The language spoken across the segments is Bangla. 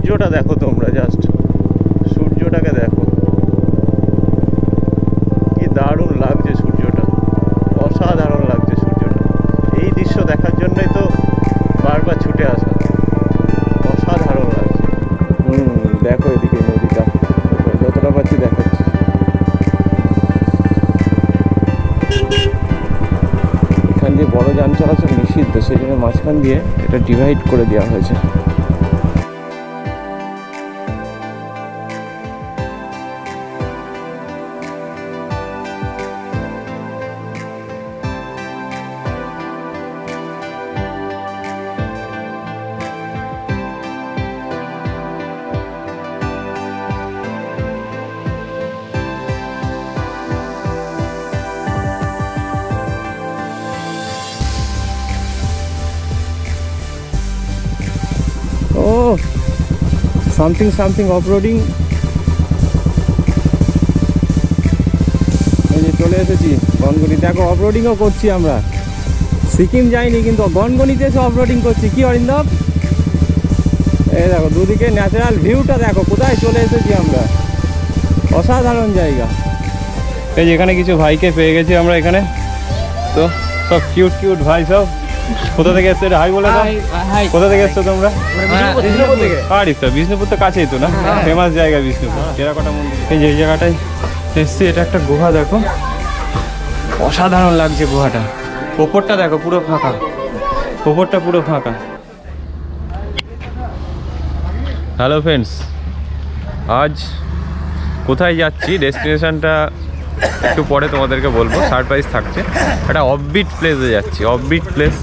সূর্যটা দেখো তোমরা, জাস্ট সূর্যটাকে দেখো, কি দারুণ লাগছে সূর্যটা, অসাধারণ লাগছে সূর্যটা। এই দৃশ্য দেখার জন্যই তো বারবার ছুটে আসা, অসাধারণ লাগছে। দেখো এদিকে নদীটা, যতটা পাচ্ছি দেখাচ্ছি। এখান দিয়ে বড় যান চলাচল নিষিদ্ধ, সেই জন্য মাঝখান দিয়ে এটা ডিভাইড করে দেওয়া হয়েছে। Something off-roading. এই যে চলে এসেছি গনগনি, দেখো অফরোডিংও করছি আমরা। সিকিম যাইনি কিন্তু গনগনিতে এসে অফরোডিং করছি। কি অরিন্দম, এই দেখো দুদিকে ন্যাচারাল ভিউটা দেখো, কোথায় চলে এসেছি আমরা, অসাধারণ জায়গা। এই যে এখানে কিছু ভাইকে পেয়ে গেছি আমরা এখানে, তো সব কিউট ভাই সব। কোথা থেকে এসছো, হাই বলে দাও। কোথা থেকে এসছো তোমরা? বিষ্ণুপুর থেকে। আচ্ছা, বিষ্ণুপুর তো কাছেই তো না, ফেমাস জায়গা বিষ্ণুপুর, টেরাকোটা মন্দির। এই যে এই জায়গাটায় এসছি, এটা একটা গুহা দেখো, অসাধারণ লাগছে গুহাটা। ওপরটা দেখো পুরো ফাঁকা, ওপরটা পুরো ফাঁকা। হ্যালো ফ্রেন্ডস, আজ কোথায় যাচ্ছি ডেস্টিনেশনটা একটু পরে তোমাদেরকে বলবো, সারপ্রাইজ থাকছে। একটা অফবিট প্লেসে যাচ্ছি, অফবিট প্লেস।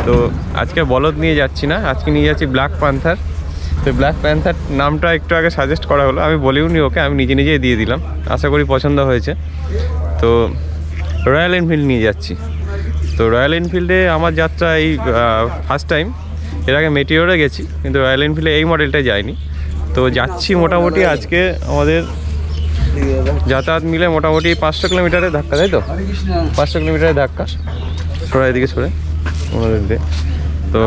তো আজকে বলদ নিয়ে যাচ্ছি না, আজকে নিয়ে যাচ্ছি ব্ল্যাক প্যান্থার। তো ব্ল্যাক প্যান্থার নামটা একটু আগে সাজেস্ট করা হলো, আমি বলিওনি ওকে, আমি নিজেই দিয়ে দিলাম। আশা করি পছন্দ হয়েছে। তো রয়্যাল এনফিল্ড নিয়ে যাচ্ছি। তো রয়্যাল এনফিল্ডে আমার যাত্রা এই ফার্স্ট টাইম। এর আগে মেটিওরে গেছি, কিন্তু রয়্যাল এনফিল্ডে এই মডেলটা যাইনি। তো যাচ্ছি মোটামুটি আজকে আমাদের যাতায়াত মিলে মোটামুটি 500 কিলোমিটারের ধাক্কা, তাই তো? 500 কিলোমিটারের ধাক্কা। সরা এদিকে সরে ওনাদের দিয়ে। তো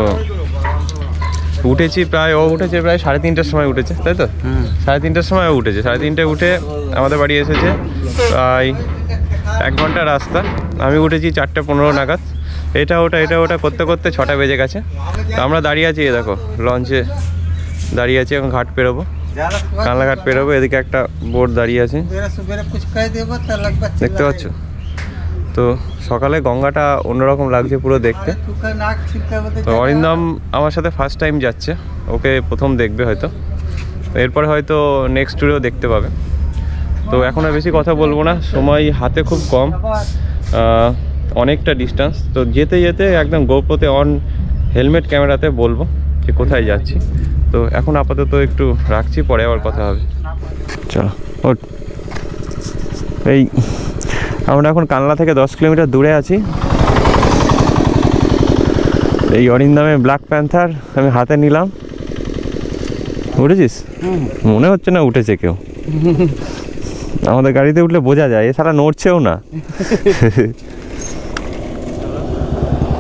উঠেছি প্রায়, ও উঠেছে প্রায় 3:30টার সময় উঠেছে, তাই তো? 3:30টার সময় ও উঠেছে। 3:30টায় উঠে আমাদের বাড়ি এসেছে প্রায় 1 ঘন্টা রাস্তা। আমি উঠেছি 4:15 নাগাদ। এটা ওটা করতে করতে 6টা বেজে গেছে। তো আমরা দাঁড়িয়ে আছি, এ দেখো লঞ্চে দাঁড়িয়ে আছি, এখন ঘাট পেরোবো, কানলাঘাট পেরোবো। এদিকে একটা বোট দাঁড়িয়ে আছে, দেখতে পাচ্ছ? তো সকালে গঙ্গাটা অন্যরকম লাগছে পুরো দেখতে। তো অরিন্দম আমার সাথে ফার্স্ট টাইম যাচ্ছে, ওকে প্রথম দেখবে হয়তো, এরপরে হয়তো নেক্সট ট্যুরেও দেখতে পাবে। তো এখন আর বেশি কথা বলবো না, সময় হাতে খুব কম, অনেকটা ডিস্টেন্স। তো যেতে যেতে একদম গোপ্রোতে অন হেলমেট ক্যামেরাতে বলবো যে কোথায় যাচ্ছি। তো এখন আপাতত একটু রাখছি, পরে আবার কথা হবে। চলো। এই আমরা এখন কানলা থেকে 10 কিলোমিটার দূরে আছি। এই অরিন্দমের ব্ল্যাক প্যান্থার আমি হাতে নিলাম। উঠেছিস? মনে হচ্ছে না উঠেছে কেউ। আমাদের গাড়িতে উঠলে বোঝা যায়, এ সারা নড়ছেও না।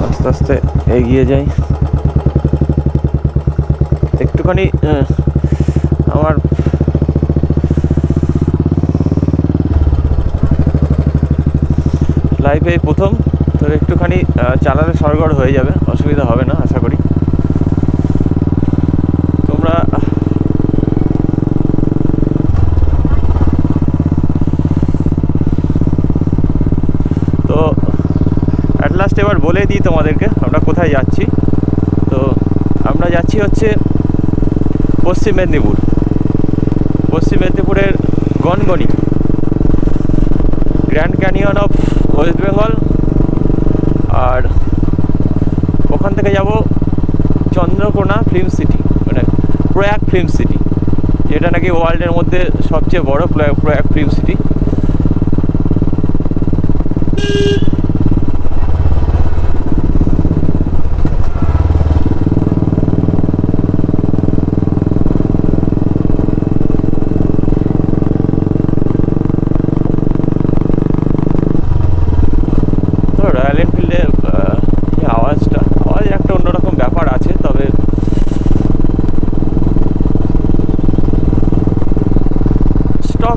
আস্তে আস্তে এগিয়ে যাই একটুখানি। আমার লাইফে প্রথম, তো একটুখানি চালালে সরগড় হয়ে যাবে, অসুবিধা হবে না আশা করি। তোমরা তো অ্যাট লাস্ট এবার বলে দিই তোমাদেরকে আমরা কোথায় যাচ্ছি। তো আমরা যাচ্ছি হচ্ছে পশ্চিম মেদিনীপুর, পশ্চিম মেদিনীপুরের Gangani, Grand Canyon of West Bengal. আর ওখান থেকে যাব চন্দ্রকোনা ফিল্ম সিটি, মানে প্রয়াগ ফিল্ম সিটি, যেটা নাকি ওয়ার্ল্ডের মধ্যে সবচেয়ে বড় প্রয়াগ ফিল্ম সিটি। রয়্যাল এনফিল্ডে আওয়াজ একটা অন্যরকম ব্যাপার আছে। তবে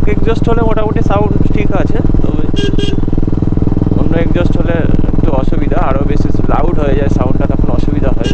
স্টক এক্সজস্ট হলে মোটামুটি সাউন্ড ঠিক আছে, তবে অন্য এক্সজস্ট হলে একটু অসুবিধা, আরও বেশি লাউড হয়ে যায় সাউন্ডটা, তখন অসুবিধা হয়।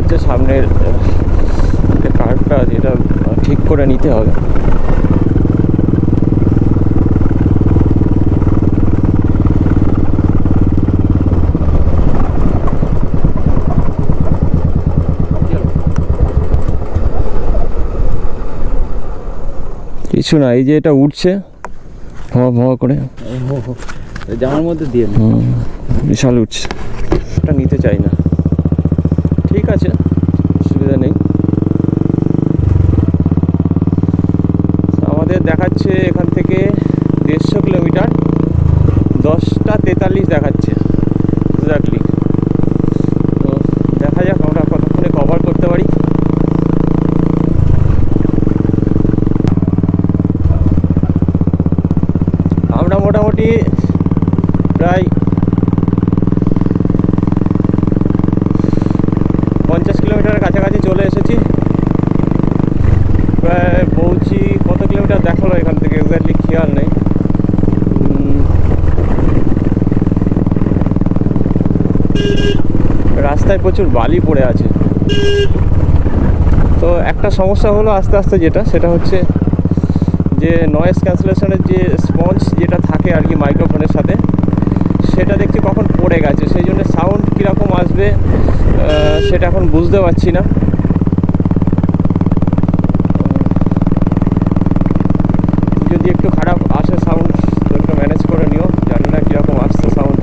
হচ্ছে সামনের কার্ভটা, যেটা ঠিক করে নিতে হবে। কিছু না, এই যে এটা উঠছে ভয়া ভয়া করে, জামার মধ্যে দিয়ে বিশাল উঠছে, এটা নিতে চাই না। ঠিক আছে, অসুবিধা নেই। আমাদের দেখাচ্ছে এখান থেকে 150 কিলোমিটার, 10:43 দেখাচ্ছে এক্স্যাক্টলি। তো দেখা যাক আমরা কতক্ষণে কভার করতে পারি। আমরা মোটামুটি প্রায় 50 কিলোমিটারের কাছাকাছি চলে এসেছি। প্রায় পৌঁছি, কত কিলোমিটার দেখালো এখান থেকে এক্স্যাক্টলি খেয়াল নেই। রাস্তায় প্রচুর বালি পড়ে আছে। তো একটা সমস্যা হলো আস্তে আস্তে, যেটা সেটা হচ্ছে যে নয়েজ ক্যান্সেলেশনের যে স্পঞ্জ যেটা থাকে আর কি মাইক্রোফোনের সাথে, সেটা দেখছি কখন পড়ে গেছে, সেই জন্য সাউন্ড কীরকম আসবে সেটা এখন বুঝতে পারছি না। যদি একটু খারাপ আসে সাউন্ড তো একটু ম্যানেজ করে নিও, জানি না কীরকম আসছে সাউন্ড।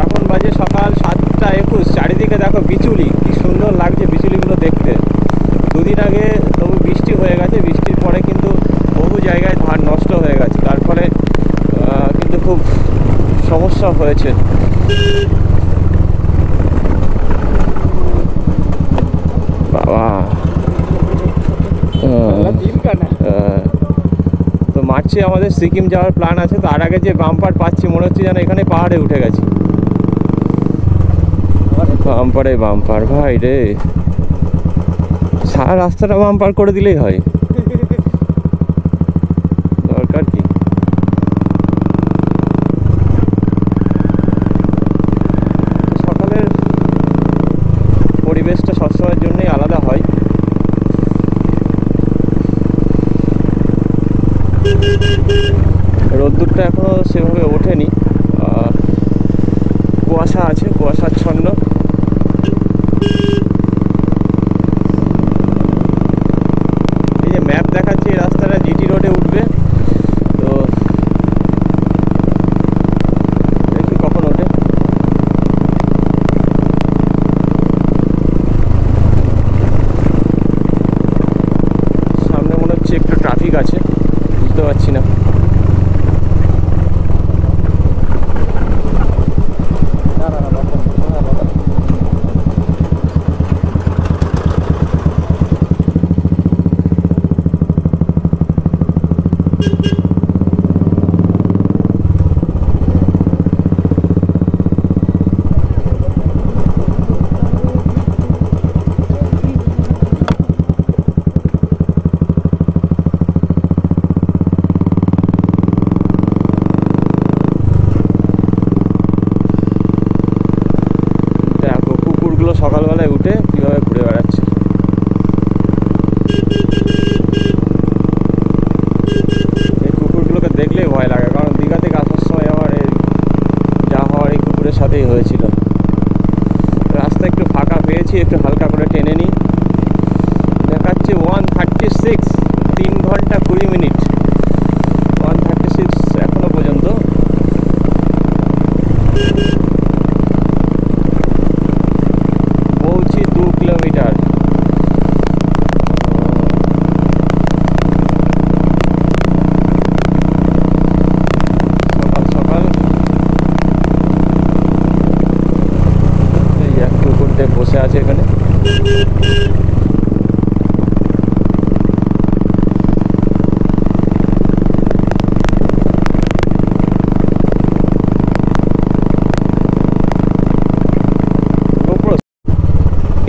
এখন বাজে সকাল 7:21, চারিদিকে দেখো বিচুলি, কি সুন্দর লাগছে বিচুলিগুলো দেখতে। দুদিন আগে তবু বৃষ্টি হয়ে গেছে, বৃষ্টির পরে কিন্তু বহু জায়গায় ধান নষ্ট হয়ে গেছে, তার ফলে কিন্তু খুব সমস্যা হয়েছে। বাবা তো মার্চে আমাদের সিকিম যাওয়ার প্ল্যান আছে। তো আর আগে যে বাম্পার পাচ্ছি মনে হচ্ছে যেন এখানে পাহাড়ে উঠে গেছি। বাম্পারে বাম্পার ভাই রে, সারা রাস্তাটা বাম্পার করে দিলেই হয়, দরকার কি। সকালের পরিবেশটা সবসময়ের জন্যই আলাদা হয়। রোদ্দুরটা এখনো সেভাবে ওঠেনি, কুয়াশা আছে, কুয়াশাচ্ছন্ন। এই যে ম্যাপ দেখাচ্ছে এই রাস্তাটা জিটি রোডে উঠবে, তো দেখি কখন ওঠে। সামনে মনে হচ্ছে একটু ট্রাফিক আছে, বুঝতে পারছি না।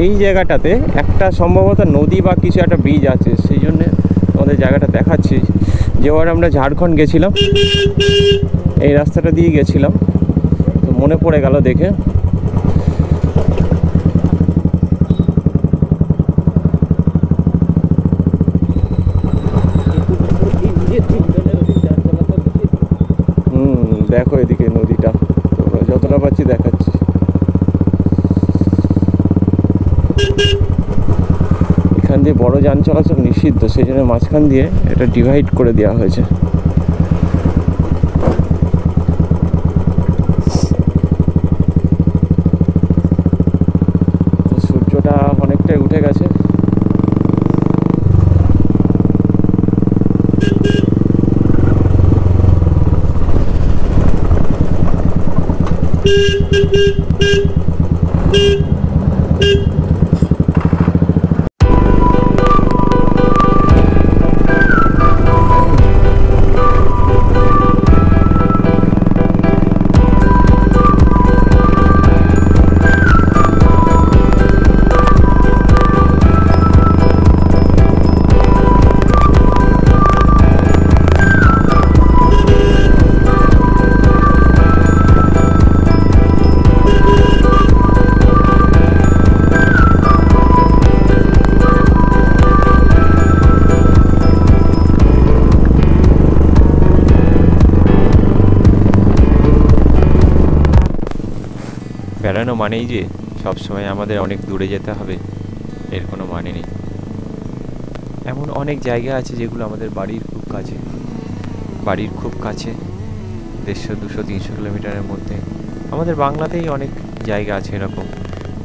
এই জায়গাটাতে একটা সম্ভবত নদী বা কিছু একটা ব্রিজ আছে, সেই জন্যে আমাদের জায়গাটা দেখাচ্ছি। যেবার আমরা ঝাড়খণ্ড গেছিলাম এই রাস্তাটা দিয়ে গেছিলাম, তো মনে পড়ে গেল দেখে। দেখো এদিকে নদীটা, তো যতটা পাচ্ছি দেখাচ্ছি। এখান দিয়ে বড় যান চলাচল নিষিদ্ধ, সেই জন্য মাঝখান দিয়ে এটা ডিভাইড করে দেওয়া হয়েছে। সূর্যটা অনেকটাই উঠে গেছে। বেড়ানো মানেই যে সবসময় আমাদের অনেক দূরে যেতে হবে এর কোনো মানে নেই। এমন অনেক জায়গা আছে যেগুলো আমাদের বাড়ির খুব কাছে, 150, 200, 300 কিলোমিটারের মধ্যে। আমাদের বাংলাতেই অনেক জায়গা আছে এরকম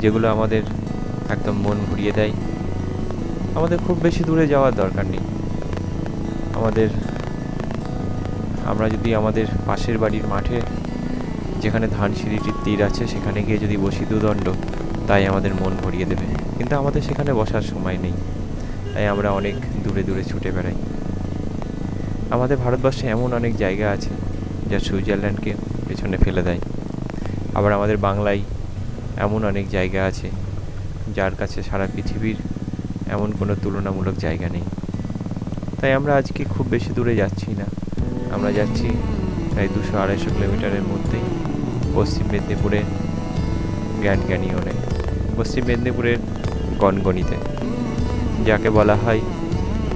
যেগুলো আমাদের একদম মন ঘুরিয়ে দেয়। আমাদের খুব বেশি দূরে যাওয়ার দরকার নেই। আমরা যদি আমাদের পাশের বাড়ির মাঠে, যেখানে ধানসিঁড়িটির তীর আছে, সেখানে গিয়ে যদি বসি দুদণ্ড, তাই আমাদের মন ভরিয়ে দেবে। কিন্তু আমাদের সেখানে বসার সময় নেই, তাই আমরা অনেক দূরে দূরে ছুটে বেড়াই। আমাদের ভারতবর্ষে এমন অনেক জায়গা আছে যা সুইজারল্যান্ডকে পেছনে ফেলে দেয়। আবার আমাদের বাংলায় এমন অনেক জায়গা আছে যার কাছে সারা পৃথিবীর এমন কোনো তুলনামূলক জায়গা নেই। তাই আমরা আজকে খুব বেশি দূরে যাচ্ছি না, আমরা যাচ্ছি প্রায় 200-250 কিলোমিটারের মধ্যেই পশ্চিম মেদিনীপুরে গ্র্যান্ড ক্যানিয়নে, পশ্চিম মেদিনীপুরের গনগনিতে, যাকে বলা হয়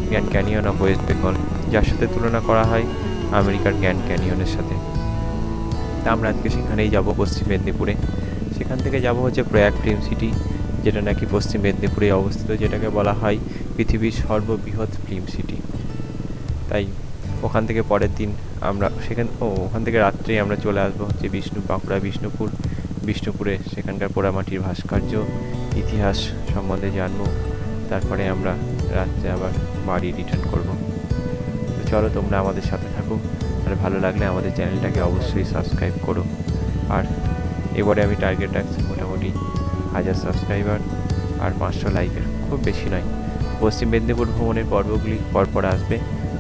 grand Canyon of West Bengal, যার সাথে তুলনা করা হয় আমেরিকার গ্র্যান্ড ক্যানিয়নের সাথে। তা আমরা আজকে সেখানেই যাব, পশ্চিম মেদিনীপুরে। সেখান থেকে যাব হচ্ছে প্রয়াগ ফিল্ম সিটি, যেটা নাকি পশ্চিম মেদিনীপুরে অবস্থিত, যেটাকে বলা হয় পৃথিবীর সর্ববৃহৎ ফিল্ম সিটি। তাই ওখান থেকে পরের দিন আমরা ওখান থেকে রাত্রেই আমরা চলে আসবো হচ্ছে বাঁকুড়া বিষ্ণুপুরে সেখানকার পোড়ামাটির ভাস্কর্য ইতিহাস সম্বন্ধে জানবো। তারপরে আমরা রাত্রে আবার বাড়ি রিটার্ন করব। তো চলো, তোমরা আমাদের সাথে থাকো, আর ভালো লাগলে আমাদের চ্যানেলটাকে অবশ্যই সাবস্ক্রাইব করো। আর এবারে আমি টার্গেট রাখছি মোটামুটি 1000 সাবস্ক্রাইবার আর 500 লাইকের, খুব বেশি নয়। পশ্চিম মেদিনীপুর ভ্রমণের পর্বগুলি পরপর আসবে,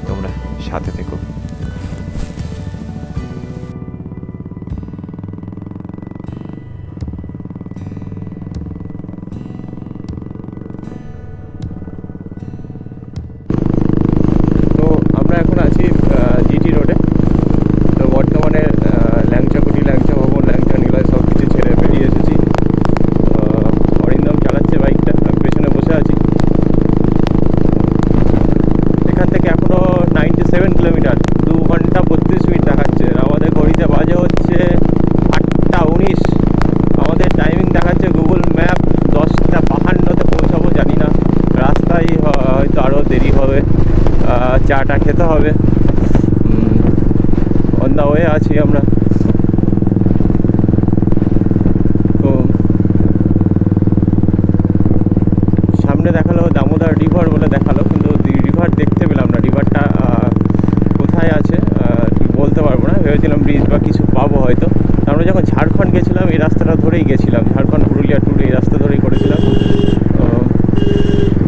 তোমরা সাথে থেকো। তো আমরা এখন আছি জিটি রোডে। তো বর্তমানে ল্যাংচা ভবন, ল্যাংচা নিলয় সব কিছু ছেড়ে বেরিয়ে এসেছি। অরিন্দম চালাচ্ছে বাইকটা, আমি পেছনে বসে আছি। এখান থেকে এখনও 97 কিলোমিটার, 2 ঘন্টা 32 মিনিট দেখাচ্ছে। আমাদের ঘড়িতে বাজে হচ্ছে 8:19। আমাদের টাইমিং দেখাচ্ছে গুগল ম্যাপ 10:52-তে পৌঁছাবো। জানি না, রাস্তায় হয়তো আরও দেরি হবে, চাটা খেতে হবে। অন দ্য ওয়ে আছি আমরা। তো সামনে দেখালো দামোদর রিভার বলে দেখালো, কিন্তু রিভার দেখতে পেলাম না। রিভারটা কোথায় আছে ঠিক বলতে পারবো না। ভেবেছিলাম ব্রিজ বা কিছু পাবো হয়তো। আমরা যখন ঝাড়খণ্ড গেছিলাম এই রাস্তাটা ধরেই গেছিলাম, ঝাড়খণ্ড পুরুলিয়া ট্যুর এই রাস্তা ধরেই করেছিলাম।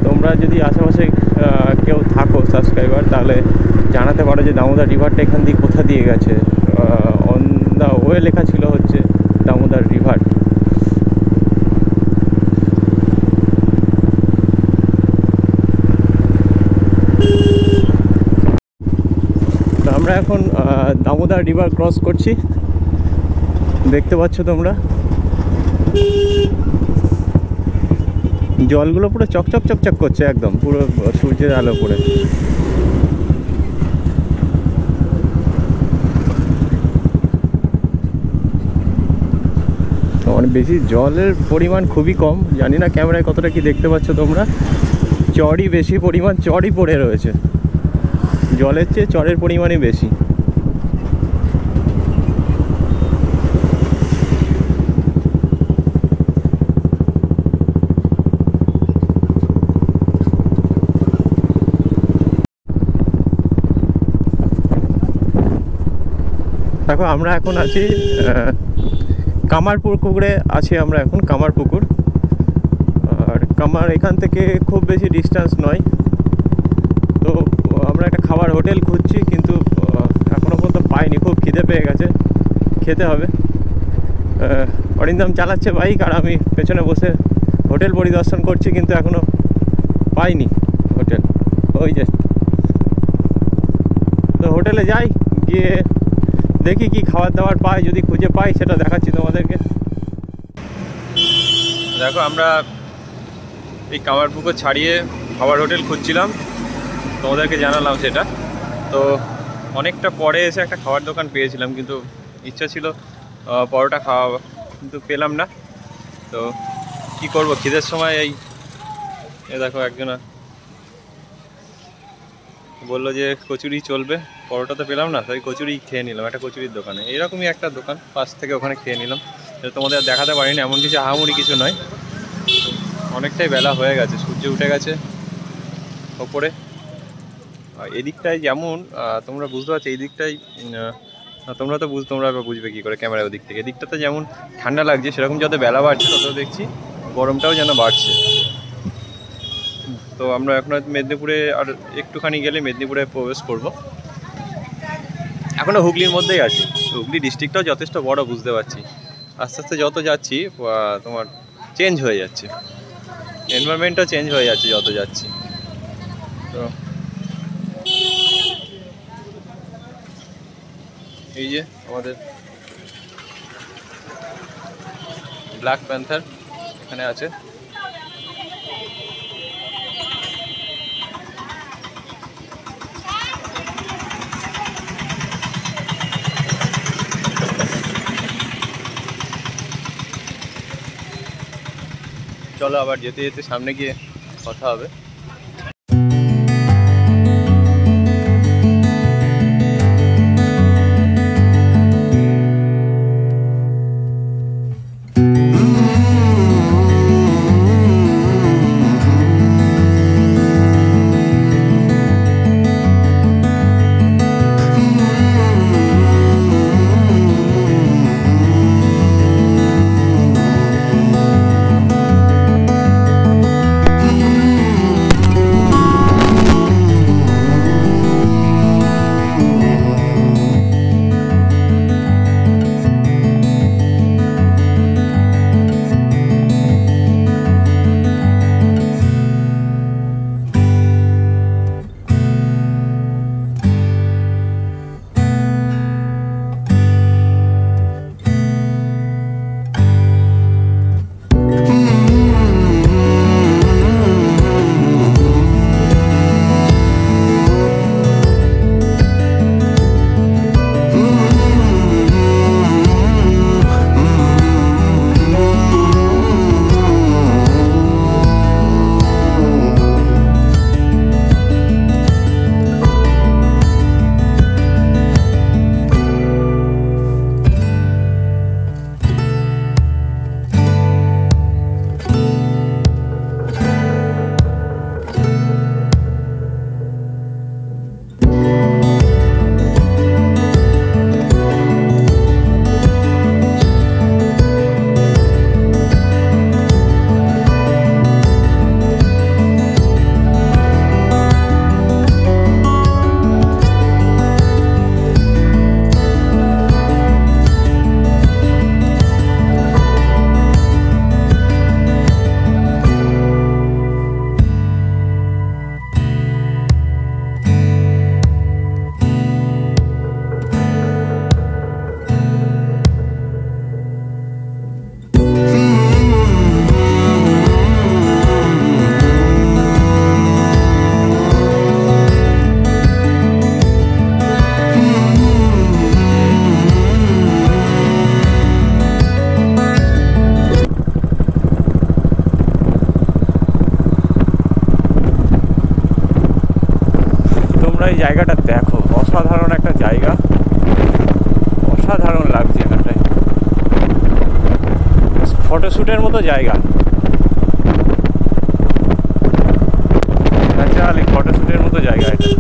তোমরা যদি আশেপাশে কেউ থাকো সাবস্ক্রাইবার, তাহলে জানাতে পারো যে দামোদর রিভারটা এখান দিয়ে কোথা দিয়ে গেছে। অন দ্য ওয়ে লেখা ছিল হচ্ছে দামোদর রিভার। এখন দামোদর রিভার ক্রস করছি, দেখতে পাচ্ছ তোমরা জলগুলো পুরো চকচক চকচক করছে, একদম পুরো সূর্যের আলো পড়ে। মানে বেশি জলের পরিমাণ খুবই কম, জানি না ক্যামেরায় কতটা কি দেখতে পাচ্ছ তোমরা। চড়ই বেশি পরিমাণ, চড়ই পড়ে রয়েছে, জলের চেয়ে চড়ের পরিমাণই বেশি। দেখো আমরা এখন আছি কামারপুকুরে আছি আমরা এখন, কামারপুকুর। আর এখান থেকে খুব বেশি ডিস্টেন্স নয়। তো আমরা একটা খাবার হোটেল খুঁজছি, কিন্তু এখনও পর্যন্ত পাইনি, খুব খিদে পেয়ে গেছে, খেতে হবে। অরিন্দম চালাচ্ছে বাইক আর আমি পেছনে বসে হোটেল পরিদর্শন করছি, কিন্তু এখনও পাইনি হোটেল। ওই যে তো হোটেলে যাই, গিয়ে দেখি কি খাবার দাবার পাই, যদি খুঁজে পাই সেটা দেখাচ্ছি তোমাদেরকে। দেখো আমরা এই কামারপুকুর ছাড়িয়ে খাবার হোটেল খুঁজছিলাম, তোমাদেরকে জানালাম সেটা। তো অনেকটা পরে এসে একটা খাবার দোকান পেয়েছিলাম, কিন্তু ইচ্ছা ছিল পরোটা খাওয়া, কিন্তু পেলাম না। তো কি করব, খিদের সময় এই দেখো একজনা বললো যে কচুরি চলবে, পরোটা তো পেলাম না, তাই কচুরি খেয়ে নিলাম একটা কচুরির দোকানে। এরকমই একটা দোকান পাশ থেকে, ওখানে খেয়ে নিলাম। তোমাদের দেখাতে পারিনি, এমন কিছু আহামরি কিছু নয়। অনেকটাই বেলা হয়ে গেছে, সূর্য উঠে গেছে ওপরে। এদিকটায় যেমন তোমরা বুঝতে পারছো, এই দিকটাই তোমরা বুঝবে কী করে ক্যামেরা ওদিক থেকে। এদিকটাতে যেমন ঠান্ডা লাগছে, সেরকম যত বেলা বাড়ছে তত দেখছি গরমটাও যেন বাড়ছে। তো আমরা এখন মেদিনীপুরে আর একটুখানি গেলে মেদিনীপুরে প্রবেশ করব। এখনও হুগলির মধ্যেই আছি, হুগলি ডিস্ট্রিক্টটাও যথেষ্ট বড়, বুঝতে পারছি। আস্তে আস্তে যত যাচ্ছি তোমার চেঞ্জ হয়ে যাচ্ছে, এনভায়রনমেন্টটাও চেঞ্জ হয়ে যাচ্ছে যত যাচ্ছি। তো এই যে আমাদের ব্ল্যাক প্যান্থার এখানে আছে। চলো আবার যেতে যেতে সামনে গিয়ে কথা হবে। জায়গাটা দেখো, অসাধারণ একটা জায়গা, অসাধারণ লাগছে এখানটায়, ফটোশ্যুটের মতো জায়গা, ন্যাচারালি ফটোশ্যুটের মতো জায়গা এটা।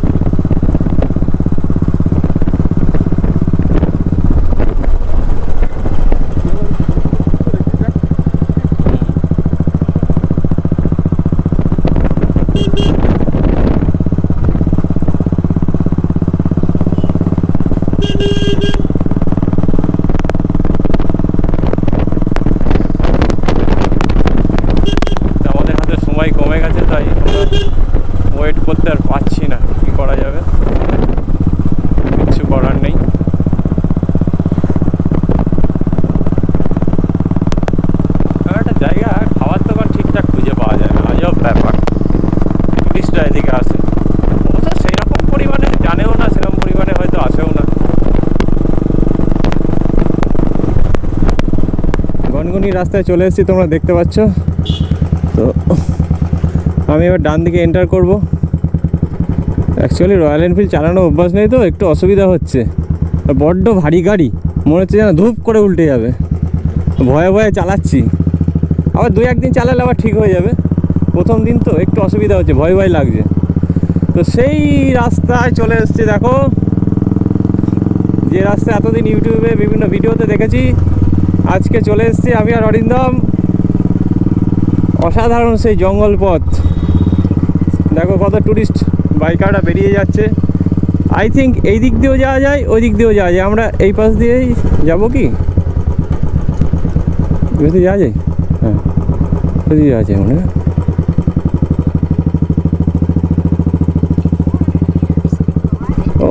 আমাদের হাতে সময় কমে গেছে, তাই ওয়েট করতে আর পারছি না, কি করা যাবে, কিছু করার নেই। একটা জায়গা খাওয়ার দোকান ঠিকঠাক খুঁজে পাওয়া যায় না, আজব ব্যাপার। টুরিস্টরা এদিকে আসে, অবশ্য সেরকম পরিমাণে জানেও না, সেরকম পরিমাণে হয়তো আসেও না। গনগনি রাস্তায় চলে এসেছি, তোমরা দেখতে পাচ্ছ। তো আমি এবার ডান দিকে এন্টার করব। অ্যাকচুয়ালি রয়্যাল এনফিল্ড চালানো অভ্যাস নেই তো একটু অসুবিধা হচ্ছে, বড্ড ভারী গাড়ি, মনে হচ্ছে যেন ধূপ করে উল্টে যাবে, ভয়ে ভয়ে চালাচ্ছি। আবার 2-1 দিন চালালে আবার ঠিক হয়ে যাবে, প্রথম দিন তো একটু অসুবিধা হচ্ছে, ভয় ভয় লাগছে। তো সেই রাস্তায় চলে এসেছি, দেখো যে রাস্তা এতদিন ইউটিউবে বিভিন্ন ভিডিওতে দেখেছি, আজকে চলে এসেছি আমি আর অরিন্দম। অসাধারণ সেই জঙ্গল পথ, দেখো কত টুরিস্ট বাইকাররা বেরিয়ে যাচ্ছে। আই থিঙ্ক এই দিক দিয়েও যাওয়া যায়, ওই দিক দিয়েও যাওয়া যায়, আমরা এই পাশ দিয়েই যাবো কি, বুঝতে যাওয়া যায়, হ্যাঁ ওই যাওয়া যায় মনে হয়।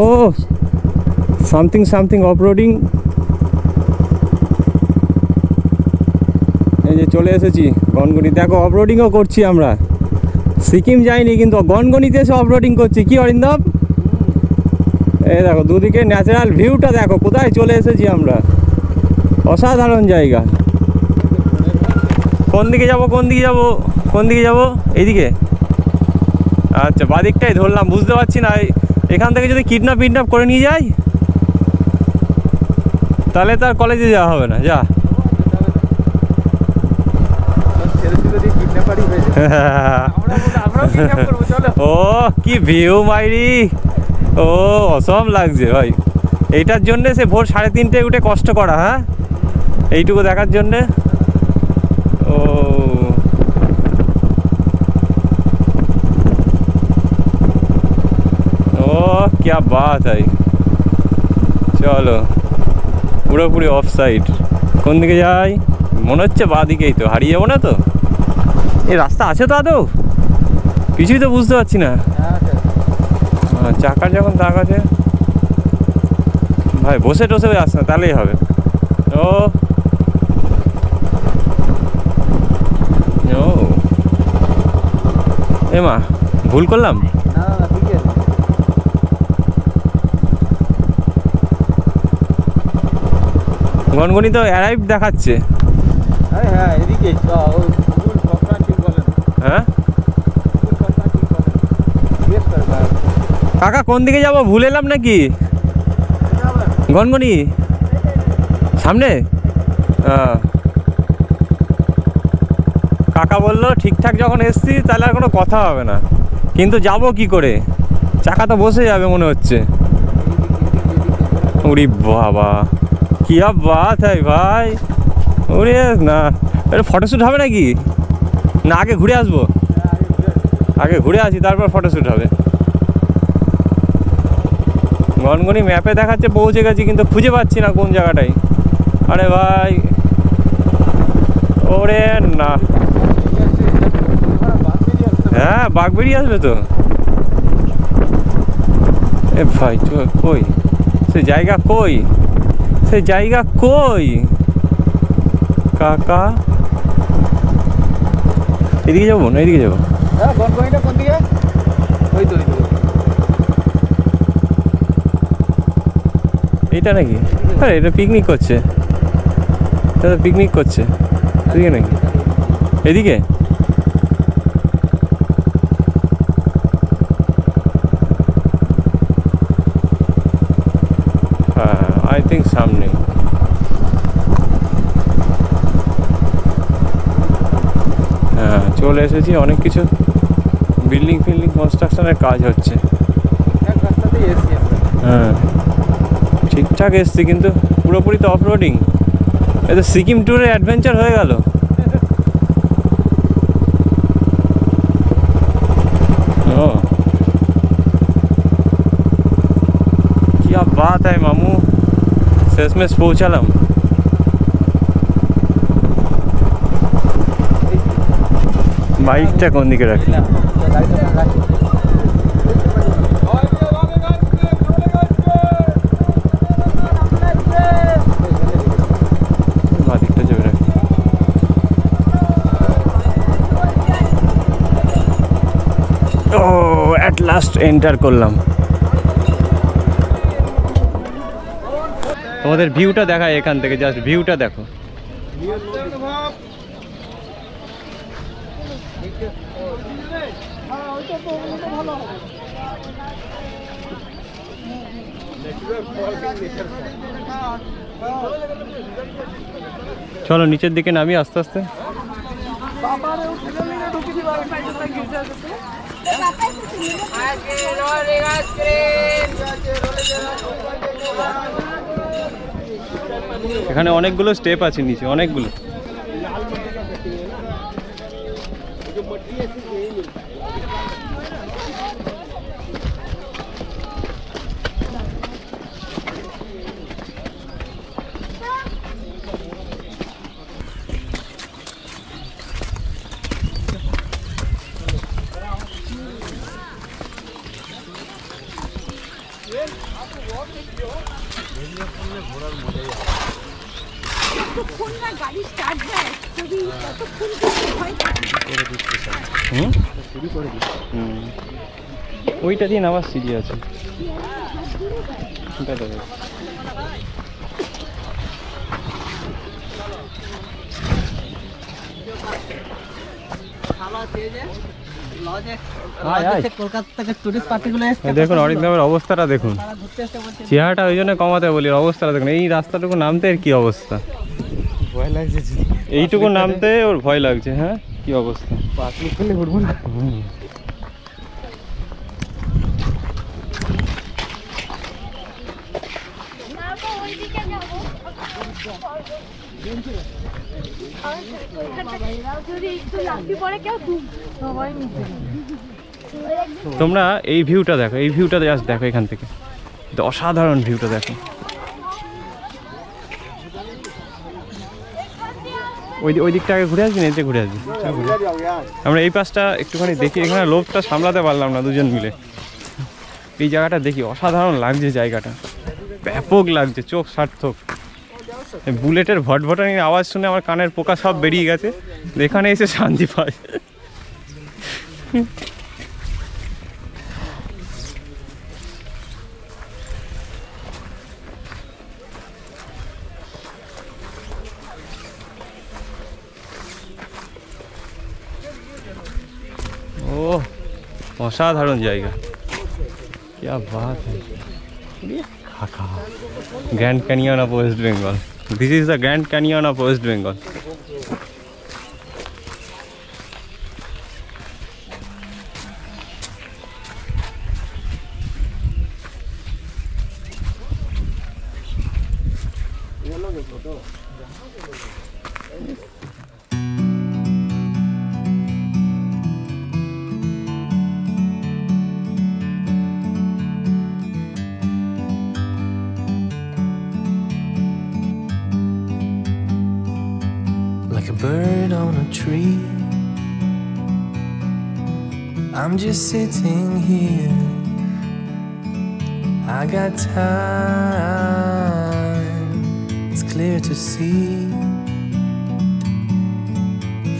ও সামথিং অফরোডিং, এই যে চলে এসেছি গনগনি। দেখো অফরোডিংও করছি আমরা, সিকিম যাইনি কিন্তু গনগনিতে এসে অফরোডিং করছি, কি অরিন্দম? এই দেখো দুদিকে ন্যাচারাল ভিউটা দেখো, কোথায় চলে এসেছি আমরা, অসাধারণ জায়গা। কোন দিকে যাব কোন দিকে যাব কোন দিকে যাব? এইদিকে, আচ্ছা বাদিকটাই ধরলাম, বুঝতে পারছি না। এখান থেকে যদি কিডন্যাপ করে নিয়ে যাই তাহলে তার কলেজে যাওয়া হবে না। যা ও কি ভিউ মাইরি, ও অসম লাগছে ভাই। এইটার জন্যে সে ভোর 3:30টায় উঠে কষ্ট করা, হ্যাঁ এইটুকু দেখার জন্যে। ও ও क्या बात है, চলো পুরোপুরি অফ সাইড। কোন দিকে যাই? মনে হচ্ছে বাঁ দিকেই, তো হারিয়ে যাবো না তো? এই রাস্তা আছে তো আদৌ? কিছুই তো বুঝতে পারছি না। চাকার যখন দাগ আছে ভাই, বসে টসে আসছে না, তাহলেই হবে। ও ও এ মা, ভুল করলাম। গনগনি তো অ্যারাইভ দেখাচ্ছে। হ্যাঁ এদিকে, হ্যাঁ কাকা কোন দিকে যাবো, ভুলে এলাম নাকি? গনগনি সামনে। কাকা বললো ঠিকঠাক যখন এসছি তাহলে আর কোনো কথা হবে না, কিন্তু যাব কি করে, চাকা তো বসে যাবে মনে হচ্ছে। উরি বাবা, কি বাত है ভাই, ওরে না এটা ফটোশ্যুট হবে নাকি? না আগে ঘুরে আসবো, আগে ঘুরে আসি তারপর ফটোশ্যুট হবে। গনগনি ম্যাপে দেখাচ্ছে পৌঁছে গেছি, কিন্তু খুঁজে পাচ্ছি না কোন জায়গাটায়। আরে ভাই ওরে না, হ্যাঁ বাঘ বেরিয়ে আসবে তো। এ ভাই কই সে জায়গা, কই সে জায়গা, কই কাকা? এদিকে যাবো না এদিকে যাবো? এইটা নাকি? আরে এটা পিকনিক করছে, এটা পিকনিক করছে। এদিকে নাকি? এদিকে আই থিঙ্ক সামনে। হ্যাঁ চলে এসেছি, অনেক কিছু বিল্ডিং ফিল্ডিং কনস্ট্রাকশনের কাজ হচ্ছে। এক রাস্তাতেই এসছি আমরা। হ্যাঁ ঠিকঠাক এসছি, কিন্তু পুরোপুরি তো অফ রোডিং। এই তো সিকিম ট্যুরে অ্যাডভেঞ্চার হয়ে গেল। ও क्या बात है मामू, শেষমেশ পৌঁছালাম। বাইকটা কোন দিকে রাখি? বাদিকটা যাবে রাখি। ও অ্যাট লাস্ট এন্টার করলাম। তোমাদের ভিউটা দেখায় এখান থেকে, জাস্ট ভিউটা দেখো। চলো নিচের দিকে নামি আস্তে আস্তে। এখানে অনেকগুলো স্টেপ আছে নিচে, অনেকগুলো। ওইটা দিয়ে নামার সিঁড়ি আছে। দেখুন অরিন্দমের অবস্থাটা দেখুন, চেহারাটা ওই জন্য কমাতে বলি, অবস্থাটা দেখুন। এই রাস্তাটুকু নামতে এর কি অবস্থা, ভয় লাগছে। এইটুকু নামতে ওর ভয় লাগছে। হ্যাঁ কি অবস্থা, পাতলি খুলে উঠবো না। তোমরা এই ভিউটা দেখো, এই ভিউটা জাস্ট দেখো এখান থেকে, অসাধারণ ভিউটা দেখো। ওই দিকটা আগে ঘুরে আসবি না, এতে ঘুরে আসবি। আমরা এই পাশটা একটুখানি দেখি, এখানে লোভটা সামলাতে পারলাম না দুজন মিলে। এই জায়গাটা দেখি, অসাধারণ লাগছে জায়গাটা, ব্যাপক লাগছে, চোখ সার্থক। বুলেটের ভটভটানির আওয়াজ শুনে আমার কানের পোকা সব বেরিয়ে গেছে, এখানে এসে শান্তি পাই। ও অসাধারণ জায়গা, কি বাত হ্যায়। Grand Canyon of West Bengal, this is the grand Canyon of West Bengal. Like a bird on a tree, I'm just sitting here. I got time, it's clear to see.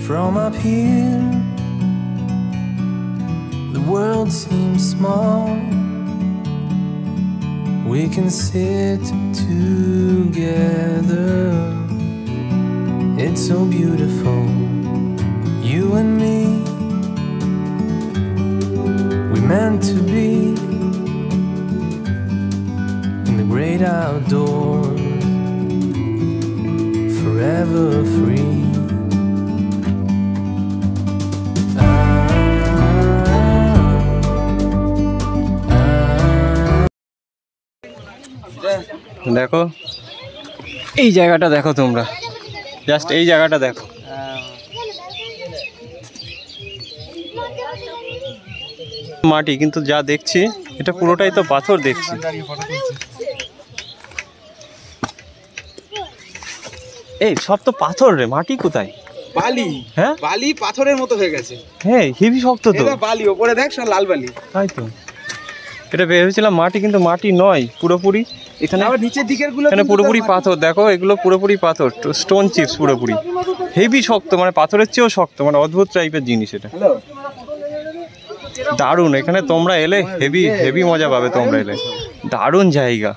From up here, the world seems small. We can sit together. It's so beautiful, you and me. We meant to be in the great outdoors. never free. দেখো এই জায়গাটা দেখো তোমরা, জাস্ট এই জায়গাটা দেখো। মাটি, কিন্তু যা দেখছি এটা পুরোটাই তো পাথর দেখছি। এই সব তো পাথর রে, মাটি কোথায়? বালি। হ্যাঁ বালি পাথরের মতো হয়ে গেছে। হ্যাঁ হেভি শক্ত তো। এটা বালি, ওপরে দেখ সব লাল বালি। তাই তো, এটা ভেবেছিলাম মাটি, কিন্তু মাটি নয় পুরোপুরি। এখানে আবার নিচের দিকের গুলো এখানে পুরোপুরি পাথর, দেখো এগুলো পুরোপুরি পাথর, স্টোন চিপস পুরোপুরি, হেভি শক্ত, মানে পাথরের চেয়েও শক্ত, মানে অদ্ভুত টাইপের জিনিস এটা। হ্যালো, দারুণ, এখানে তোমরা এলে হেভি হেভি মজা পাবে তোমরা এলে, দারুণ জায়গা।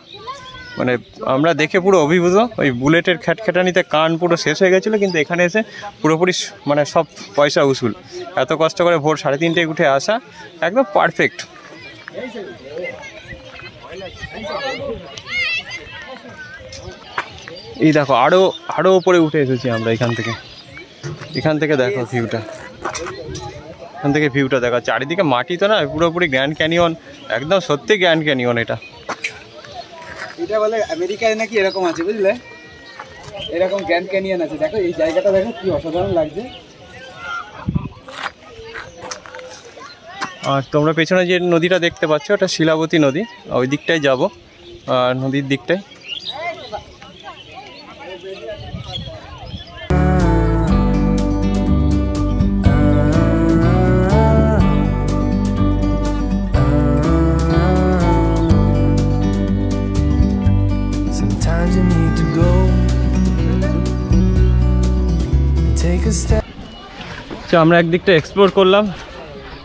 মানে আমরা দেখে পুরো অভিভূত, ওই বুলেটের খ্যাটখ্যাটানিতে কান পুরো শেষ হয়ে গেছিলো, কিন্তু এখানে এসে পুরোপুরি মানে সব পয়সা উসুল। এত কষ্ট করে ভোর 3:30টায় উঠে আসা, একদম পারফেক্ট। এই দেখো আরো আরো উপরে উঠে এসেছি আমরা এখান থেকে দেখো ভিউটা, এখান থেকে ভিউটা দেখো, চারিদিকে মাটি তো না, পুরোপুরি গ্র্যান্ড ক্যানিয়ন, একদম সত্যি গ্র্যান্ড ক্যানিয়ন এটা। এটা বলে আমেরিকায় নাকি এরকম আছে, বুঝলে, এরকম গ্র্যান্ড ক্যানিয়ন আছে। দেখো এই জায়গাটা দেখো কি অসাধারণ লাগছে। আর তোমরা পেছনে যে নদীটা দেখতে পাচ্ছ, ওটা শিলাবতী নদী, ওই দিকটায় যাব, আর নদীর দিকটায় Sometimes you need to go take a step. তো আমরা একদিকটা এক্সপ্লোর করলাম,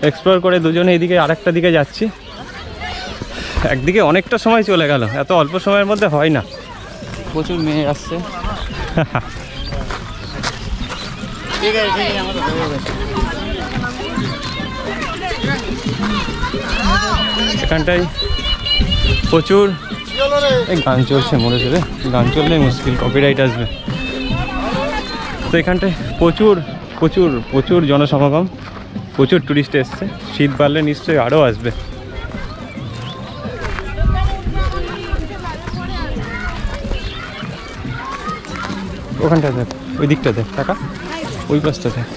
এক্সপ্লোর করে দুজনে এইদিকে আরেকটা দিকে যাচ্ছি। একদিকে অনেকটা সময় চলে গেল, এত অল্প সময়ের মধ্যে হয় না। প্রচুর মেয়ে আসছে। ঠিক আছে, আমাদের এখানটায় প্রচুর এই গান চলছে, মরে চলে গান চললেই মুশকিল, কপিরাইট আসবে। তো এখানটায় প্রচুর প্রচুর প্রচুর জনসমাগম, প্রচুর টুরিস্ট এসছে, শীত বাড়লে নিশ্চয়ই আরও আসবে। ওখানটা দেখ, ওই দিকটা দেখ টাকা, ওই পাশটা দেখ।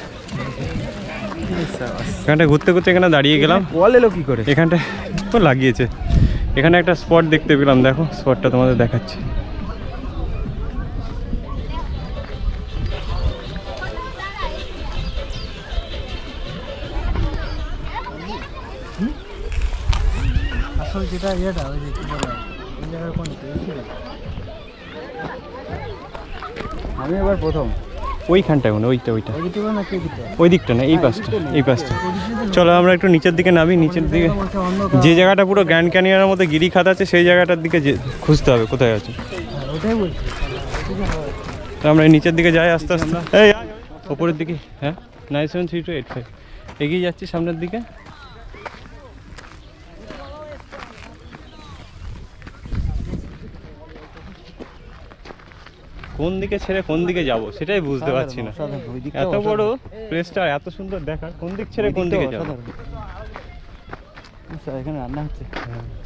এখানটায় ঘুরতে ঘুরতে এখানে দাঁড়িয়ে গেলাম। বল এলো কি করে? এখানটায় তো লাগিয়েছে, এখানে একটা স্পট দেখতে পেলাম, দেখো স্পটটা তোমাদের দেখাচ্ছি। আসল যেটা ইয়েটা ওই যে কি বলে ওই জায়গায় কোন আমি এবার প্রথম ওইখানটায় মানে ওইটা ওই দিকে না কে দিতে ওই দিকটা না, এই পাশটা, এই পাশটা। চলো আমরা একটু নিচের দিকে নামি, নিচের দিকে যে জায়গাটা পুরো গ্র্যান্ড ক্যানিয়নের মধ্যে গিরিখাত আছে, সেই জায়গাটার দিকে খুঁজতে হবে কোথায় আছে। ওটাই বলছি। তো আমরা এই নিচের দিকে যাই আস্তে আস্তে, এই ওপরের দিকে। হ্যাঁ 973285 এগিয়ে যাচ্ছি সামনের দিকে। কোন দিকে ছেড়ে কোন দিকে যাব সেটাই বুঝতে পারছি না, এত বড় প্লেসটা এত সুন্দর দেখার, কোন দিক ছেড়ে কোন দিকে যাব। এখানে রান্না হচ্ছে,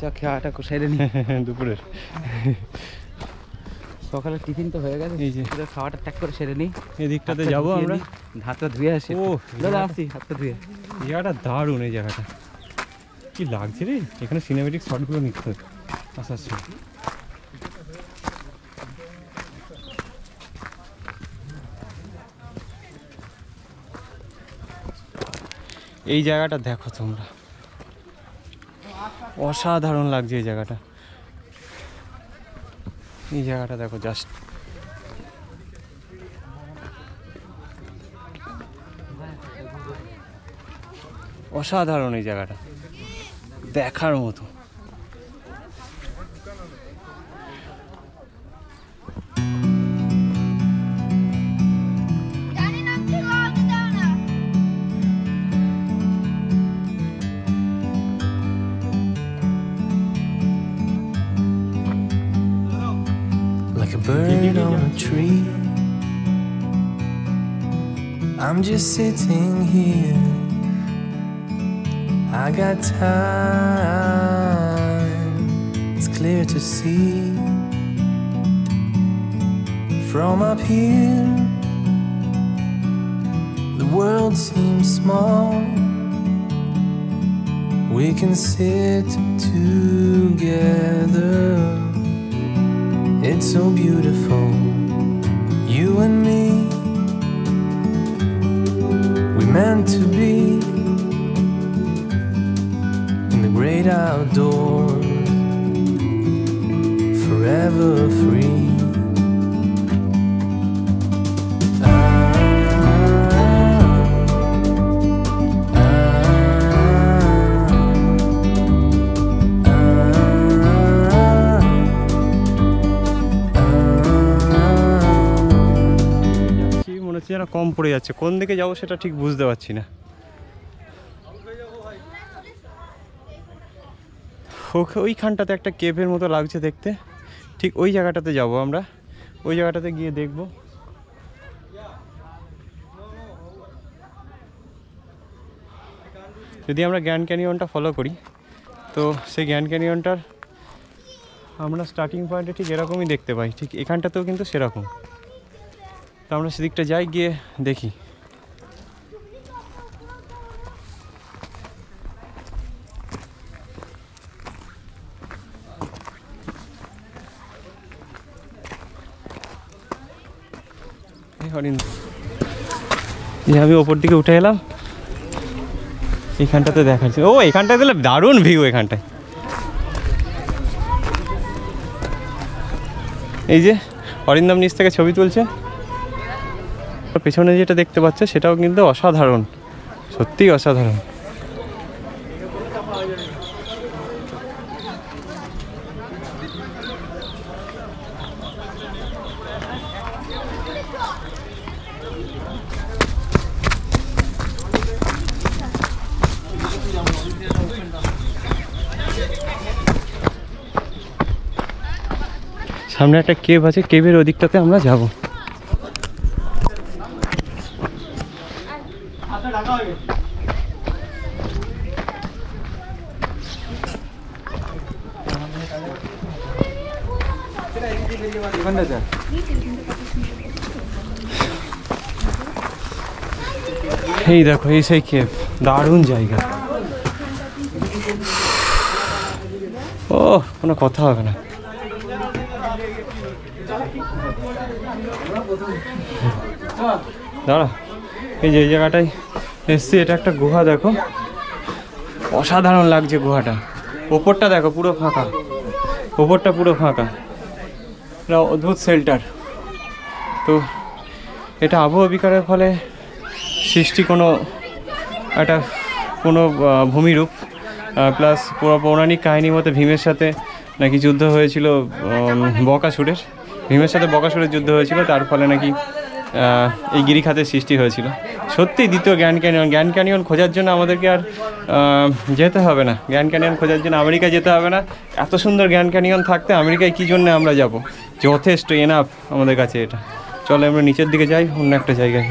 চা খাওয়াটা সেরে নি দুপুরের। সকালে টিফিন তো হয়ে গেছে, এই যে পুরো খাওয়াটা ট্যাক করে সেরে নিই। এই দিকটাতে যাবো আমরা, হাতটা ধুয়ে আসি। ও দাদা আসছি হাতটা ধুয়ে। জায়গাটা দারুণ, এই জায়গাটা কি লাগছে রে, এখানে সিনেমেটিক শটগুলো নিতে হবে আসার সময়। এই জায়গাটা দেখো তোমরা, অসাধারণ লাগছে এই জায়গাটা। এই জায়গাটা দেখো জাস্ট, অসাধারণ এই জায়গাটা, দেখার মতো। Like a bird on a tree, I'm just sitting here. I got time. It's clear to see from up here. The world seems small. We can sit together. It's so beautiful, you and me. We meant to be in the great outdoors, forever free. যেন কম পড়ে যাচ্ছে, কোন দিকে যাবো সেটা ঠিক বুঝতে পারছি না। ওইখানটাতে একটা কেভের মতো লাগছে দেখতে, ঠিক ওই জায়গাটাতে যাব আমরা, ওই জায়গাটাতে গিয়ে দেখব। যদি আমরা গ্র্যান্ড ক্যানিয়নটা ফলো করি তো সেই গ্র্যান্ড ক্যানিয়নটার আমরা স্টার্টিং পয়েন্টে ঠিক এরকমই দেখতে পাই, ঠিক এখানটাতেও কিন্তু সেরকম। তো আমরা সেদিকটা যাই, গিয়ে দেখি। আমি ওপর দিকে উঠে এলাম, এখানটাতে দেখাচ্ছি। ও এখানটায় দিলে দারুণ ভিউ এখানটায়। এই যে অরিন্দম নিচ থেকে ছবি তুলছে, পেছনে যেটা দেখতে পাচ্ছে সেটাও কিন্তু অসাধারণ, সত্যিই অসাধারণ। সামনে একটা কেভ আছে, কেভের ওদিকটাতে আমরা যাব। এই দেখো, এই সেই কেভ, দারুণ জায়গা। ও কোনো কথা হবে না। দাঁড়া, এই যে এই জায়গাটায় এসছি, এটা একটা গুহা, দেখো অসাধারণ লাগছে গুহাটা। ওপরটা দেখো পুরো ফাঁকা, ওপরটা পুরো ফাঁকা, এটা অদ্ভুত শেল্টার। তো এটা আবহাওয়া বিকারের ফলে সৃষ্টি কোনো একটা ভূমিরূপ, প্লাস পৌরাণিক কাহিনী মতে ভীমের সাথে নাকি যুদ্ধ হয়েছিল, বকাসুরের, ভীমের সাথে বকাসুরের যুদ্ধ হয়েছিল, তার ফলে নাকি এই গিরিখাতের সৃষ্টি হয়েছিল। সত্যি দ্বিতীয় গ্র্যান্ড ক্যানিয়ন, গ্র্যান্ড ক্যানিয়ন খোঁজার জন্য আমাদেরকে আর যেতে হবে না, গ্র্যান্ড ক্যানিয়ন খোঁজার জন্য আমেরিকা যেতে হবে না। এত সুন্দর গ্র্যান্ড ক্যানিয়ন থাকতে আমেরিকায় কী জন্য আমরা যাব, যথেষ্ট এনাফ আমাদের কাছে এটা। চলো আমরা নিচের দিকে যাই, অন্য একটা জায়গায়।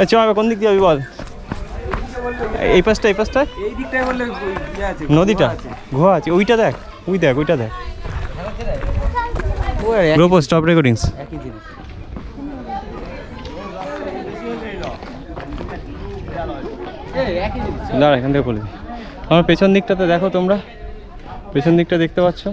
আচ্ছা কোন দিক দিয়ে যাবি বল? এই পাশটা, এই পাশটা, এই দিকটায় বললে নদীটা গুহা আছে, ওইটা দেখ, ওই দেখ, ওইটা দেখ। Group stop recordings. দাঁড়া, এখান থেকে বলে দিই। আমার পেছন দিকটাতে দেখো, তোমরা পেছন দিকটা দেখতে পাচ্ছ?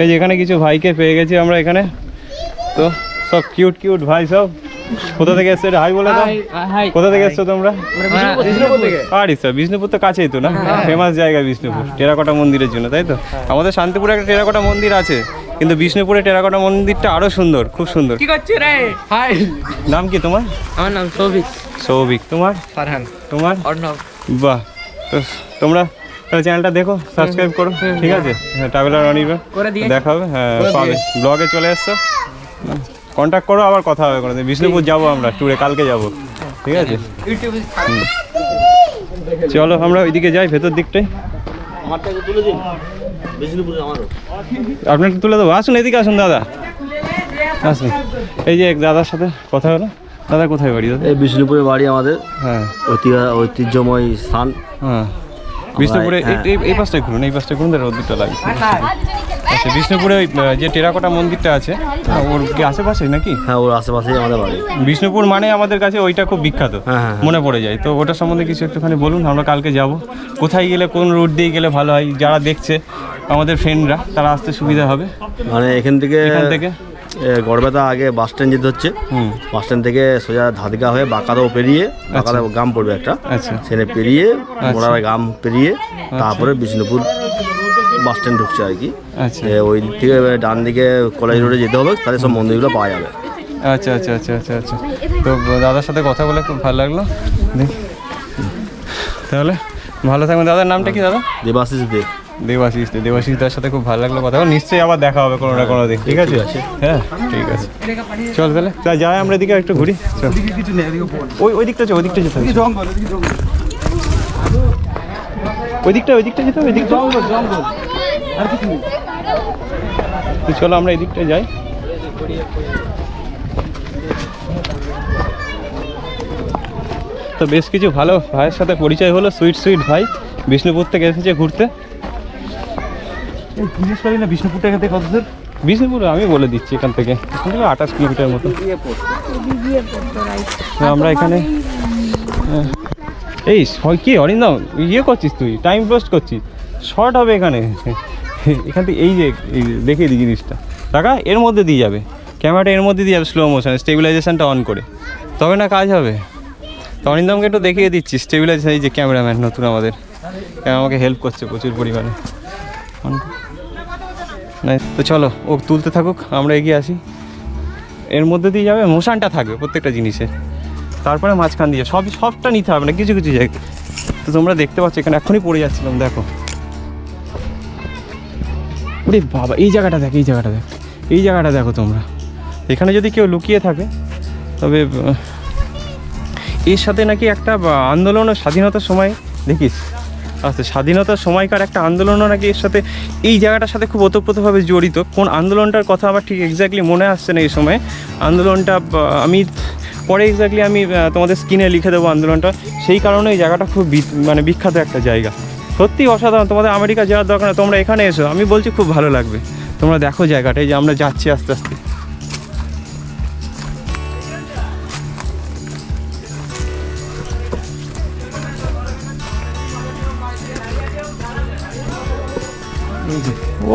এই যে এখানে কিছু ভাইকে পেয়ে গেছি আমরা এখানে, তো সব কিউট কিউট ভাই সব। কোথা থেকে এসছো? হাই বলে দাও। কোথা থেকে এসছো তোমরা? আরে স্যার, বিষ্ণুপুর তো কাছেই তো না, ফেমাস জায়গা বিষ্ণুপুর টেরাকোটা মন্দিরের জন্য, তাই তো? আমাদের শান্তিপুরে একটা টেরাকোটা মন্দির আছে, কিন্তু বিষ্ণুপুরে টেরাকোটা মন্দিরটা আরো সুন্দর, খুব সুন্দর। কি করছিস রে? হাই, নাম কি তোমার? আমার নাম সৌভিক। সৌভিক। তোমার? ফারহান। তোমার? অর্ণব। বাহ, তো তোমরা তাহলে চ্যানেলটা দেখো, সাবস্ক্রাইব করো, ঠিক আছে? হ্যাঁ, ট্রাভেলার অনির্বাণ দেখা হবে, হ্যাঁ পাবে। ব্লগে চলে এসছো, কন্ট্যাক্ট করো, আবার কথা হবে কোনো দিন। বিষ্ণুপুর যাবো আমরা ট্যুরে, কালকে যাবো, ঠিক আছে? চলো আমরা ওইদিকে যাই, ভেতর দিকটাই। আপনাকে তুলে দেবো, আসুন এদিকে আসুন দাদা, আসুন। এই যে এক দাদার সাথে কথা হলো। দাদা কোথায় বাড়ি? এই বিষ্ণুপুরে বাড়ি আমাদের। হ্যাঁ, ঐতিহ্যময় স্থান। হ্যাঁ, বিষ্ণুপুরে এই পাশটায় ঘুরুন, এই পাশটায় ঘুরুন, রোদ্দুরটা লাগবে। আচ্ছা, বিষ্ণুপুরে ওই যে টেরাকোটা মন্দিরটা আছে, ওর কি আশেপাশে নাকি? হ্যাঁ, ওর আশেপাশেই আমাদের বাড়ি। বিষ্ণুপুর মানে আমাদের কাছে ওইটা খুব বিখ্যাত, মনে পড়ে যায়। তো ওটার সম্বন্ধে কিছু একটুখানি বলুন, আমরা কালকে যাব। কোথায় গেলে, কোন রুট দিয়ে গেলে ভালো হয়? যারা দেখছে আমাদের ফ্রেন্ডরা, তারা আসতে সুবিধা হবে। মানে এখান থেকে গড়বেতা আগে বাস স্ট্যান্ড যেতে হচ্ছে, বাস স্ট্যান্ড থেকে সোজা ধাদিকা হয়ে বাঁকাদাও পেরিয়ে, বাঁকাদা গ্রাম পড়বে একটা, আচ্ছা, সেখানে পেরিয়ে মোড়ারা গ্রাম পেরিয়ে তারপরে বিষ্ণুপুর বাস স্ট্যান্ড ঢুকছে আর কি। আচ্ছা, ওই দিক থেকে ডান দিকে কলেজ রোডে যেতে হবে, তাহলে সব মন্দিরগুলো পাওয়া যাবে। আচ্ছা আচ্ছা আচ্ছা আচ্ছা আচ্ছা। তো দাদার সাথে কথা বলে খুব ভালো লাগলো। তাহলে ভালো থাকবেন। দাদার নামটা কি দাদা? দেবাশিস দে। দেবাশিস দার সাথে খুব ভালো লাগলো কথা বলে। নিশ্চয়ই আবার দেখা হবে কোনো না কোনো দিন, ঠিক আছে? হ্যাঁ, ঠিক আছে, চল তাহলে যাই আমরা এদিকে একটু ঘুরি। ওই দিকটা যেতে হবে, ওই দিকটা যেতে হবে, তো চলো আমরা এদিকটা যাই। তো বেশ কিছু ভালো ভাইয়ের সাথে পরিচয় হলো, সুইট ভাই, বিষ্ণুপুর থেকে এসেছে ঘুরতে। জিজ্ঞেস করি না বিষ্ণুপুরটা এখান থেকে কত দূর? বিষ্ণুপুর আমি বলে দিচ্ছি, এখান থেকে 28 কিলোমিটার মতো। আমরা এখানে এই কি অরিন্দম ইয়ে করছিস তুই, টাইম ওয়েস্ট করছিস, শর্ট হবে এখানে। এখান থেকে এই যে দেখে দিই জিনিসটা, টাকা এর মধ্যে দিয়ে যাবে, ক্যামেরাটা এর মধ্যে দিয়ে যাবে স্লো মোশনে, স্টেবিলাইজেশনটা অন করে, তবে না কাজ হবে। তো অরিন্দমকে একটু দেখিয়ে দিচ্ছি স্টেবিলাইজেশন। এই যে ক্যামেরাম্যান নতুন আমাদের, আমাকে হেল্প করছে প্রচুর পরিমাণে। তো চলো ও তুলতে থাকুক, আমরা এগিয়ে আসি। এর মধ্যে দিয়ে যাবে, মোশনটা থাকবে প্রত্যেকটা জিনিসের, তারপরে মাঝখান দিয়ে সবটা নিতে হবে না, কিছু কিছু জায়গা। তো তোমরা দেখতে পাচ্ছ এখানে এখনই পড়ে যাচ্ছিলাম, দেখো ওরে বাবা, এই জায়গাটা দেখো তোমরা। এখানে যদি কেউ লুকিয়ে থাকে, তবে এর সাথে নাকি একটা আন্দোলন, স্বাধীনতার সময় দেখিস, আচ্ছা স্বাধীনতার সময়কার একটা আন্দোলনও নাকি এর সাথে, এই জায়গাটার সাথে খুব ওতপ্রোতভাবে জড়িত। কোন আন্দোলনটার কথা আমার ঠিক এক্স্যাক্টলি মনে আসছে না এই সময়। আন্দোলনটা আমি পরে এক্স্যাক্টলি আমি তোমাদের স্ক্রিনে লিখে দেবো আন্দোলনটা। সেই কারণে এই জায়গাটা খুব বিখ্যাত একটা জায়গা, সত্যি অসাধারণ। তোমাদের আমেরিকা যাওয়ার দরকার না, তোমরা এখানে এসো, আমি বলছি খুব ভালো লাগবে। তোমরা দেখো জায়গাটা, এই যে আমরা যাচ্ছি আস্তে আস্তে।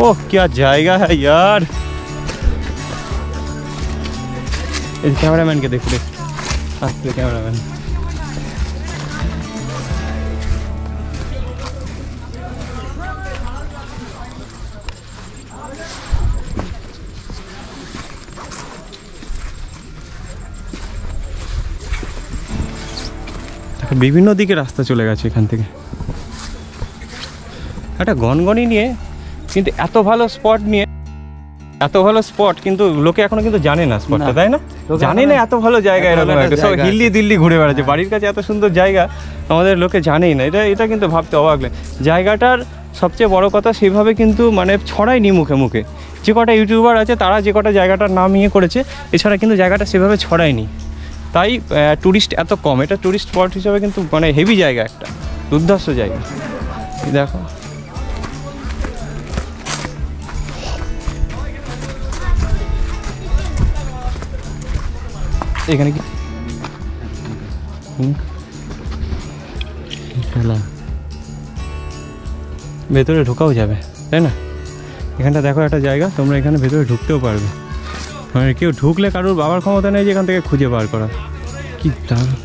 ओह क्या जाएगा है यार। इस कैमरामैन के देखो, आस्ते कैमरामैन। বিভিন্ন দিকে রাস্তা চলে গেছে এখান থেকে, একটা গনগনি নিয়ে, কিন্তু এত ভালো স্পট নিয়ে, এত ভালো স্পট কিন্তু লোকে এখনো কিন্তু জানে না স্পটটা, তাই না? জানে না এত ভালো জায়গা এরকম একটা, সব দিল্লি ঘুরে বেড়াচ্ছে। বাড়ির কাছে এত সুন্দর জায়গা আমাদের লোকে জানেই না, এটা কিন্তু ভাবতে অবাক লাগে। জায়গাটার সবচেয়ে বড় কথা, সেভাবে কিন্তু মানে ছড়ায়নি মুখে মুখে। যে কটা ইউটিউবার আছে তারা যে কটা জায়গাটার নাম ইয়ে করেছে, এছাড়া কিন্তু জায়গাটা সেভাবে ছড়ায়নি, তাই টুরিস্ট এত কম। এটা টুরিস্ট স্পট হিসাবে কিন্তু মানে হেভি জায়গা, একটা দুর্ধর্ষ জায়গা। দেখো এখানে কি ভেতরে ঢোকাও যাবে, তাই না? এখানটা দেখো একটা জায়গা, তোমরা এখানে ভেতরে ঢুকতেও পারবে, মানে কেউ ঢুকলে কারোর বাবার ক্ষমতা নেই যে এখান থেকে খুঁজে বার করা। কি দারুণ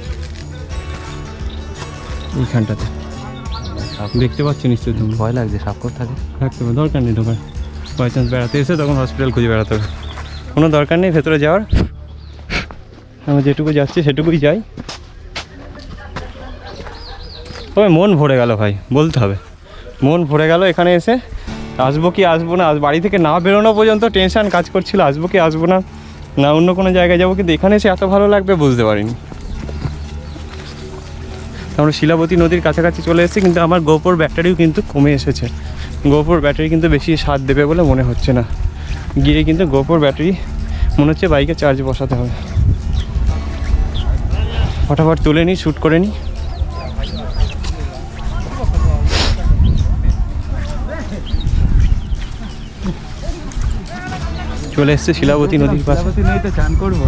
এইখানটাতে দেখতে পাচ্ছ নিশ্চয়ই তুমি। ভয় লাগছে, সাপ করে থাকে। থাকতে হবে, দরকার নেই ঢোকার। বাই চান্স বেড়াতে এসে তখন হসপিটাল খুঁজে বেড়াতে হবে, কোনো দরকার নেই ভেতরে যাওয়ার। আমরা যেটুকু যাচ্ছি সেটুকুই যাই। তবে মন ভরে গেল ভাই, বলতে হবে মন ভরে গেল। এখানে এসে আসবো কি আসবো না, বাড়ি থেকে না বেরোনো পর্যন্ত টেনশান কাজ করছিল, আসবো কি আসবো না, না অন্য কোনো জায়গায় যাবো, কিন্তু এখানে এসে এত ভালো লাগবে বুঝতে পারিনি। আমরা শিলাবতী নদীর কাছাকাছি চলে এসেছি, কিন্তু আমার গোপোর ব্যাটারিও কিন্তু কমে এসেছে। গোপোর ব্যাটারি কিন্তু বেশি স্বাদ দেবে বলে মনে হচ্ছে না। গিয়ে কিন্তু গোপোর ব্যাটারি মনে হচ্ছে বাইকে চার্জ বসাতে হবে। ফটাফট তুলে নিই, শ্যুট করে নিই। চলে এসছে শিলাবতী নদীর পাশে। নদীতে চান করবো,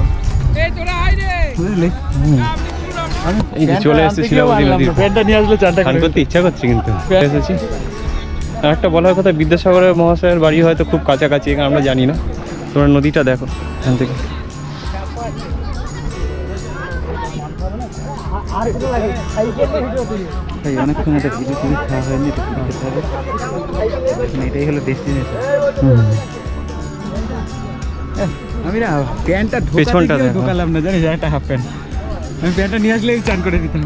বুঝলি? এই যে চলে এসছে শিলাবতী নদীর পাশে। প্যান্টটা নিয়ে আসলে চানটা স্নান করতে ইচ্ছা করছে কিন্তু এসেছি। আর একটা বলার কথা, বিদ্যাসাগরের মহাশয়ের বাড়ি হয়তো খুব কাছাকাছি, এখানে আমরা জানি না। তোমরা নদীটা দেখো এখান থেকে। অনেকক্ষণ একটা ভিডিও টিভি খাওয়া হয়নি, একটু খেতে হবে। এটাই হলো ডেস্টিনেশন। আমি না প্যান্টটা পেছনটা দেখো। ঢোকালাম না, জানিস, একটা হাফ প্যান্ট। আমি প্যান্টটা নিয়ে আসলেই চান করে দিতাম।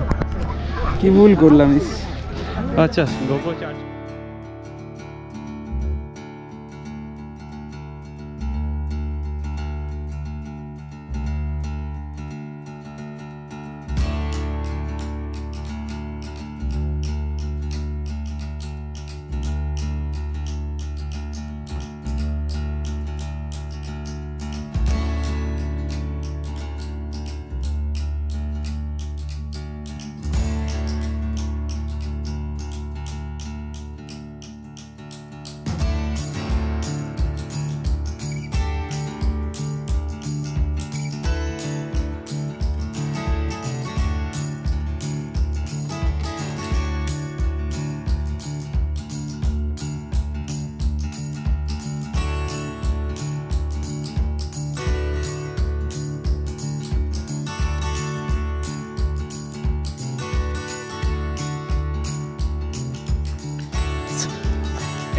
কি ভুল করলাম। আচ্ছা, গোপো চার্জ।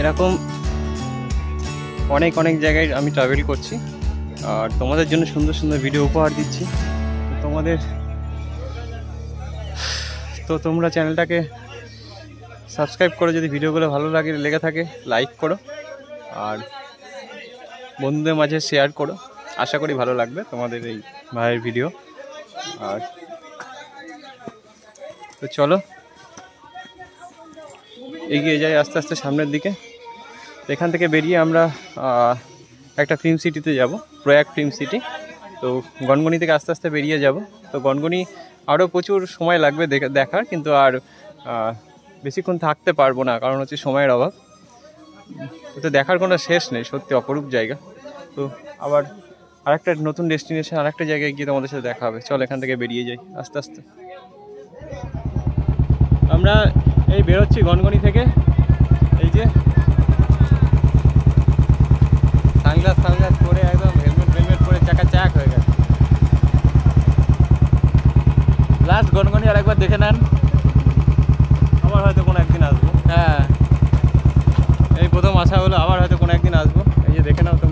এরকম অনেক অনেক জায়গায় আমি ট্রাভেল করছি, আর তোমাদের জন্য সুন্দর সুন্দর ভিডিও উপহার দিচ্ছি। তোমরা চ্যানেলটাকে সাবস্ক্রাইব করো, যদি ভিডিওগুলো ভালো লেগে থাকে লাইক করো, আর বন্ধুদের মাঝে শেয়ার করো। আশা করি ভালো লাগবে তোমাদের এই ভাইয়ের ভিডিও। আর তো চলো এগিয়ে যাই আস্তে আস্তে সামনের দিকে। এখান থেকে বেরিয়ে আমরা একটা ফিল্ম সিটিতে যাব, প্রয়াগ ফিল্ম সিটি। তো গনগনি থেকে আস্তে আস্তে বেরিয়ে যাব। তো গনগনি আরও প্রচুর সময় লাগবে দেখার, কিন্তু আর বেশিক্ষণ থাকতে পারবো না, কারণ হচ্ছে সময়ের অভাব। তো দেখার কোনো শেষ নেই, সত্যি অপরূপ জায়গা। তো আবার আরেকটা নতুন ডেস্টিনেশন, আরেকটা জায়গায় গিয়ে তোমাদের সাথে দেখা হবে। চল এখান থেকে বেরিয়ে যাই আস্তে আস্তে। আমরা এই বেরোচ্ছি গনগনি থেকে। এই যে সানগ্লাস পরে একদম হেলমেট পরে চাক হয়ে গেছে। লাস্ট গনগনি আরেকবার দেখে নেন, আবার হয়তো কোনো একদিন আসবো। হ্যাঁ এই প্রথম আসা হলো, আবার হয়তো কোনো একদিন আসবো। এই যে দেখে নাও তোমরা।